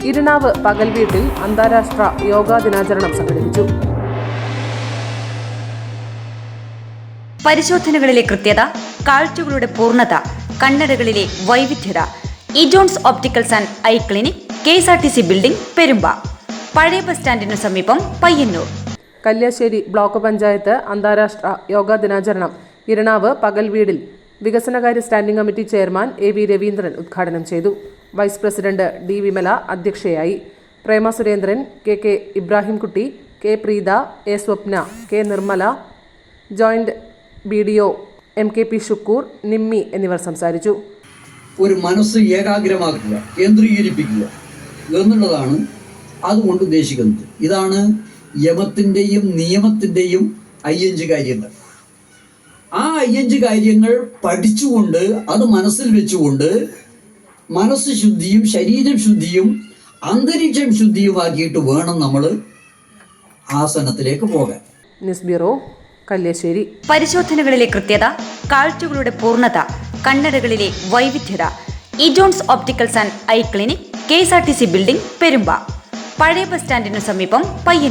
ഇരിണാവ് പകൽ വീട്ടിൽ അന്താരാഷ്ട്ര യോഗാ ദിനാചരണം സംഘടിപ്പിച്ചു. പരിശോധനകളിലെ കൃത്യത, കാഴ്ചകളുടെ പൂർണ്ണത, കണ്ണടകളിലെ വൈവിധ്യത. ഇജോൺസ് opticals and eye clinic, KSRTC building, Perumba. പഴയ ബസ് സ്റ്റാൻഡിനു സമീപം, പയ്യന്നൂർ. കല്യാശ്ശേരി ബ്ലോക്ക് പഞ്ചായത്ത് അന്താരാഷ്ട്ര യോഗാ ദിനാചരണം ഇരിണാവ് പകൽ വീടിൽ വികസനകാര്യ standing committee chairman AV Raveendran ഉദ്ഘാടനം ചെയ്തു. വൈസ് പ്രസിഡന്റ് D വിമല അധ്യക്ഷയായി. Prema Surendran, KK Ibrahimkutty, K Preetha, A Swapna, K Nirmala, joint BDO MKP Shukkur, Nimmi എന്നിവർ സംസാരിച്ചു. ഒരു മനസ്സ് ഏകാഗ്രമാക്കുക, കേന്ദ്രീകരിപ്പിക്കുക എന്നുള്ളതാണ് അതുകൊണ്ട് ഉദ്ദേശിക്കുന്നത്. ഇതാണ് യമത്തിൻ്റെയും നിയമത്തിൻ്റെയും 5 കാര്യങ്ങൾ. ആ 5 കാര്യങ്ങൾ പഠിച്ചുകൊണ്ട് അത് മനസ്സിൽ വെച്ചുകൊണ്ട് മനസ്സ് ശുദ്ധിയും ശരീരം ശുദ്ധിയും അന്തരീക്ഷം ശുദ്ധിയുമാക്കിയിട്ട് വേണം നമ്മൾ ആസനത്തിലേക്ക് പോകാൻ. News bureau, Kalliasseri. പരിശോധനകളിലെ കൃത്യത, കാഴ്ചകളുടെ പൂർണ്ണത, കണ്ണടകളിലെ വൈവിധ്യത. ഇജോൺസ് opticals and eye clinic, KSRTC building, Perumba. പഴയ ബസ് സ്റ്റാൻഡിനു സമീപം, പയ്യന്നൂർ.